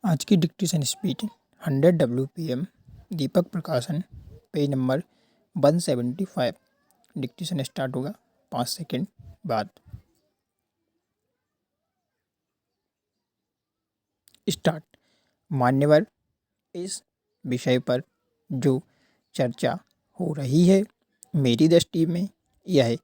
आज की dictation speed 100 WPM। दीपक प्रकाशन, पेज नंबर 175। डिक्टेशन स्टार्ट होगा 5 सेकंड बाद। स्टार्ट। मान्यवर, इस विषय पर जो चर्चा हो रही है, मेरी दृष्टि में यह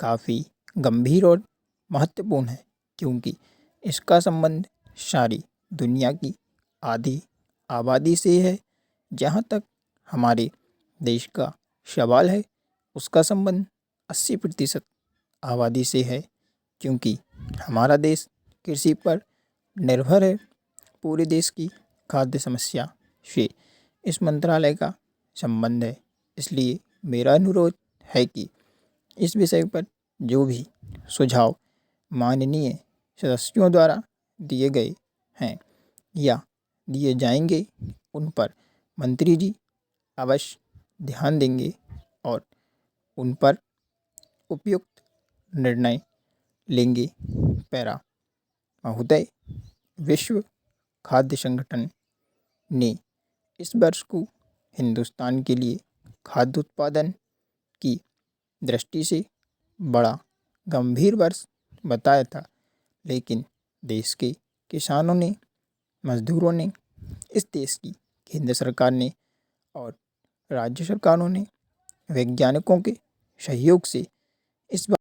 काफ़ी गंभीर और महत्वपूर्ण है, क्योंकि इसका संबंध सारी दुनिया की आधी आबादी से है। जहाँ तक हमारे देश का सवाल है, उसका संबंध 80% आबादी से है, क्योंकि हमारा देश कृषि पर निर्भर है। पूरे देश की खाद्य समस्या से इस मंत्रालय का संबंध है। इसलिए मेरा अनुरोध है कि इस विषय पर जो भी सुझाव माननीय सदस्यों द्वारा दिए गए हैं या दिए जाएंगे, उन पर मंत्री जी अवश्य ध्यान देंगे और उन पर उपयुक्त निर्णय लेंगे। पैरा। महोदय, विश्व खाद्य संगठन ने इस वर्ष को हिंदुस्तान के लिए खाद्य उत्पादन की दृष्टि से बड़ा गंभीर वर्ष बताया था, लेकिन देश के किसानों ने, मजदूरों ने, इस देश की केंद्र सरकार ने और राज्य सरकारों ने वैज्ञानिकों के सहयोग से इस बार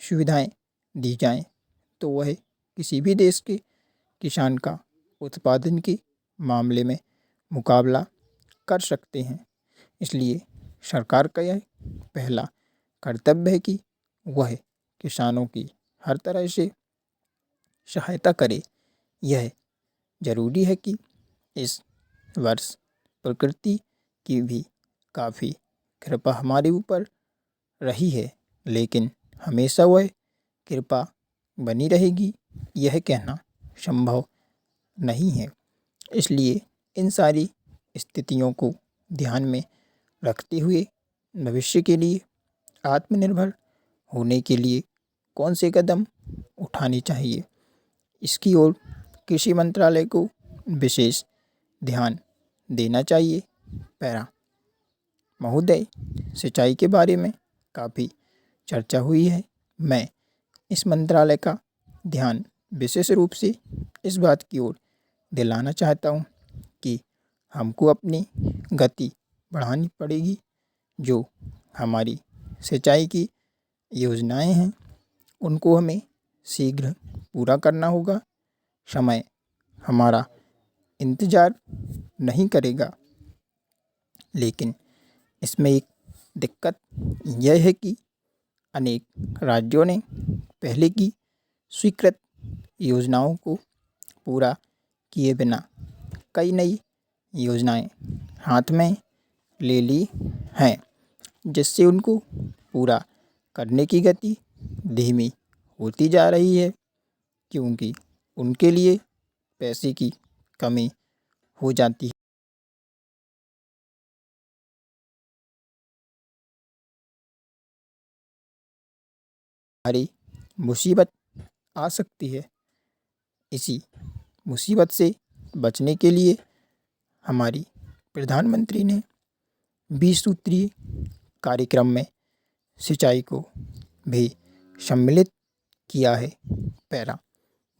सुविधाएं दी जाएं, तो वह किसी भी देश के किसान का उत्पादन के मामले में मुकाबला कर सकते हैं। इसलिए सरकार का यह पहला कर्तव्य है कि वह किसानों की हर तरह से सहायता करे। यह जरूरी है कि इस वर्ष प्रकृति की भी काफ़ी कृपा हमारे ऊपर रही है, लेकिन हमेशा वह कृपा बनी रहेगी यह कहना संभव नहीं है। इसलिए इन सारी स्थितियों को ध्यान में रखते हुए भविष्य के लिए आत्मनिर्भर होने के लिए कौन से कदम उठाने चाहिए, इसकी ओर कृषि मंत्रालय को विशेष ध्यान देना चाहिए। पैरा। महोदय, सिंचाई के बारे में काफ़ी चर्चा हुई है। मैं इस मंत्रालय का ध्यान विशेष रूप से इस बात की ओर दिलाना चाहता हूँ कि हमको अपनी गति बढ़ानी पड़ेगी। जो हमारी सिंचाई की योजनाएं हैं, उनको हमें शीघ्र पूरा करना होगा। समय हमारा इंतज़ार नहीं करेगा। लेकिन इसमें एक दिक्कत यह है कि अनेक राज्यों ने पहले की स्वीकृत योजनाओं को पूरा किए बिना कई नई योजनाएं हाथ में ले ली हैं, जिससे उनको पूरा करने की गति धीमी होती जा रही है, क्योंकि उनके लिए पैसे की कमी हो जाती है। हमारी मुसीबत आ सकती है। इसी मुसीबत से बचने के लिए हमारी प्रधानमंत्री ने 20 सूत्रीय कार्यक्रम में सिंचाई को भी सम्मिलित किया है। पैरा।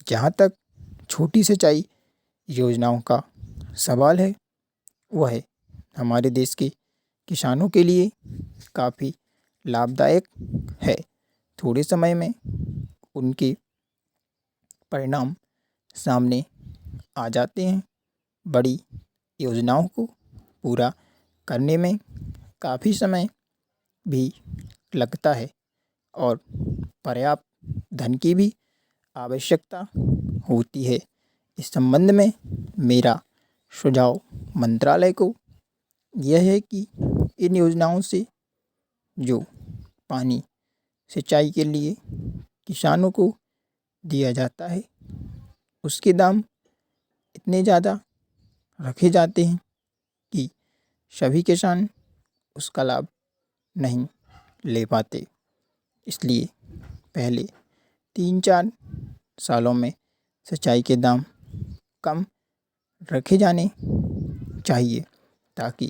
जहाँ तक छोटी सिंचाई योजनाओं का सवाल है, वह हमारे देश के किसानों के लिए काफ़ी लाभदायक है। थोड़े समय में उनके परिणाम सामने आ जाते हैं। बड़ी योजनाओं को पूरा करने में काफ़ी समय भी लगता है और पर्याप्त धन की भी आवश्यकता होती है। इस संबंध में मेरा सुझाव मंत्रालय को यह है कि इन योजनाओं से जो पानी सिंचाई के लिए किसानों को दिया जाता है, उसके दाम इतने ज़्यादा रखे जाते हैं कि सभी किसान उसका लाभ नहीं ले पाते। इसलिए पहले 3-4 सालों में सिंचाई के दाम कम रखे जाने चाहिए ताकि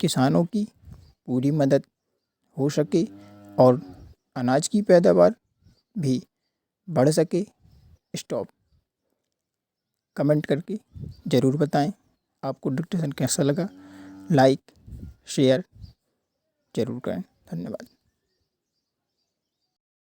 किसानों की पूरी मदद हो सके और अनाज की पैदावार भी बढ़ सके। स्टॉप। कमेंट करके ज़रूर बताएं आपको डिस्कशन कैसा लगा। लाइक शेयर ज़रूर करें। धन्यवाद।